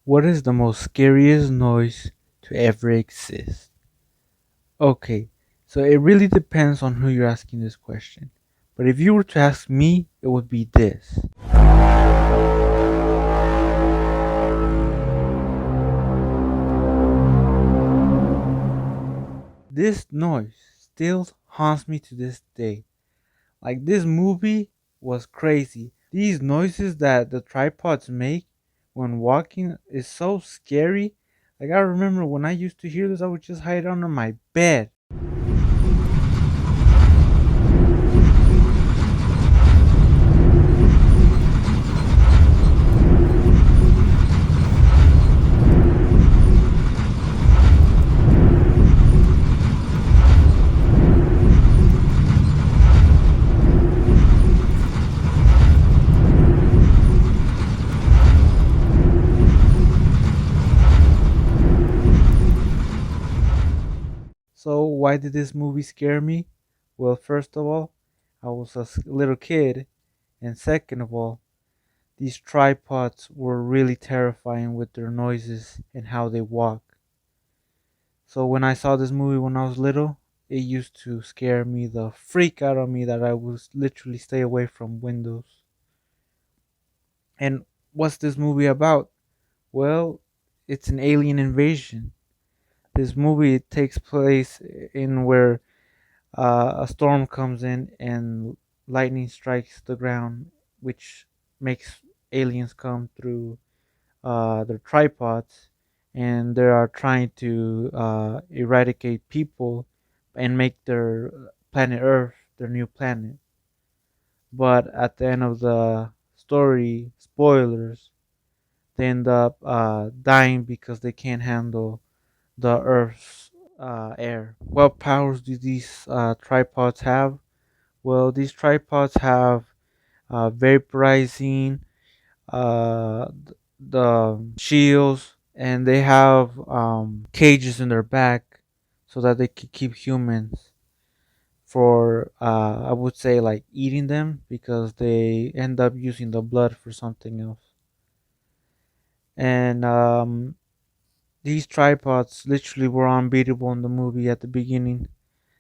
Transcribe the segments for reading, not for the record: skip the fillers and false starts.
What is the most scariest noise to ever exist? Okay, so it really depends on who you're asking this question. But if you were to ask me, it would be this. This noise still haunts me to this day. Like, this movie was crazy. These noises that the tripods make when walking is so scary. Like, I remember when I used to hear this, I would just hide under my bed. So, why did this movie scare me? Well, first of all, I was a little kid, and second of all, these tripods were really terrifying with their noises and how they walk. So, when I saw this movie when I was little, it used to scare me the freak out of me that I would literally stay away from windows. And what's this movie about? Well, it's an alien invasion. This movie takes place in where a storm comes in and lightning strikes the ground, which makes aliens come through their tripods, and they are trying to eradicate people and make their planet Earth their new planet. But at the end of the story, spoilers, they end up dying because they can't handle the Earth's air. What powers do these tripods have? Well, these tripods have vaporizing, the shields, and they have cages in their back so that they can keep humans for, I would say, like eating them because they end up using the blood for something else. And these tripods literally were unbeatable in the movie at the beginning.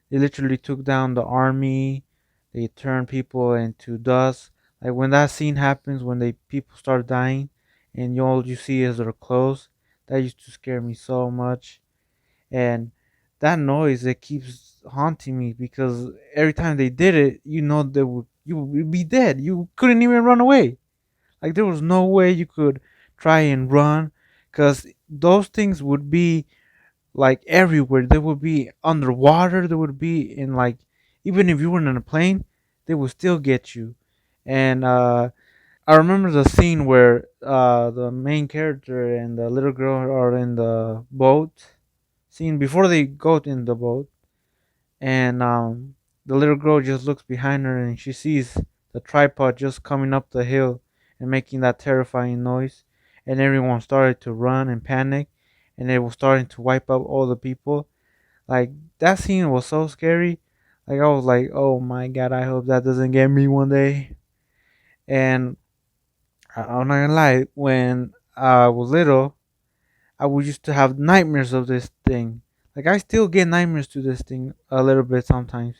They literally took down the army. They turned people into dust. Like when that scene happens, when they people start dying, and all you see is their clothes. That used to scare me so much. And that noise, it keeps haunting me because every time they did it, you would be dead. You couldn't even run away. Like there was no way you could try and run, because those things would be like everywhere. They would be underwater. They would be in, like, even if you were in a plane, they would still get you. And I remember the scene where the main character and the little girl are in the boat scene before they go in the boat, and the little girl just looks behind her and she sees the tripod just coming up the hill and making that terrifying noise, and everyone started to run and panic, and they were starting to wipe out all the people. Like, that scene was so scary. Like, I was like, oh my god, I hope that doesn't get me one day. And I'm not gonna lie, when I was little, I would used to have nightmares of this thing. Like, I still get nightmares to this thing a little bit sometimes.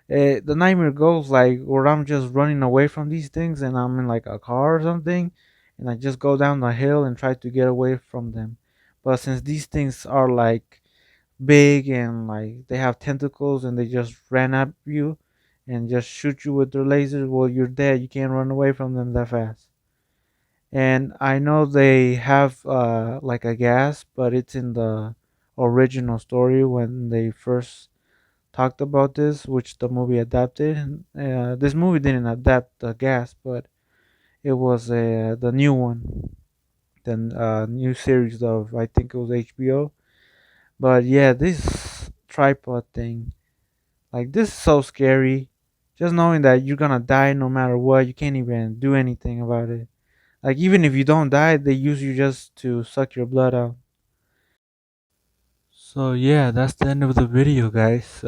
The nightmare goes like where I'm just running away from these things and I'm in like a car or something, and I just go down the hill and try to get away from them. But since these things are like big and like they have tentacles and they just ran at you and just shoot you with their lasers, well, you're dead. You can't run away from them that fast. And I know they have like a gas, but it's in the original story when they first talked about this, which the movie adapted. This movie didn't adapt the gas, but it was the new one, the new series of, I think it was HBO. But yeah, this tripod thing, like, this is so scary. Just knowing that you're gonna die no matter what, you can't even do anything about it. Like, even if you don't die, they use you just to suck your blood out. So yeah, that's the end of the video, guys.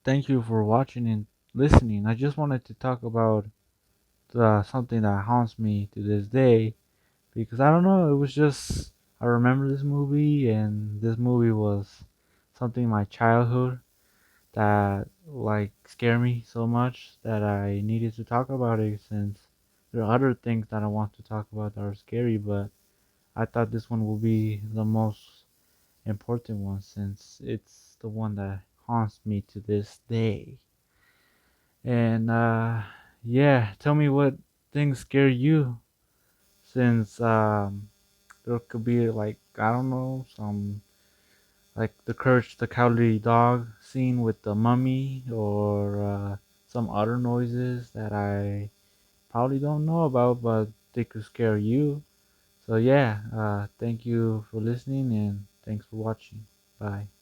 Thank you for watching and listening. I just wanted to talk about something that haunts me to this day, because I don't know, it was just I remember this movie, and this movie was something in my childhood that like scared me so much that I needed to talk about it since there are other things that I want to talk about that are scary, but I thought this one will be the most important one since it's the one that haunts me to this day. And yeah, tell me what things scare you since there could be like I don't know some like the Courage the Cowardly Dog scene with the mummy or some other noises that I probably don't know about, but they could scare you. So yeah, thank you for listening and thanks for watching. Bye.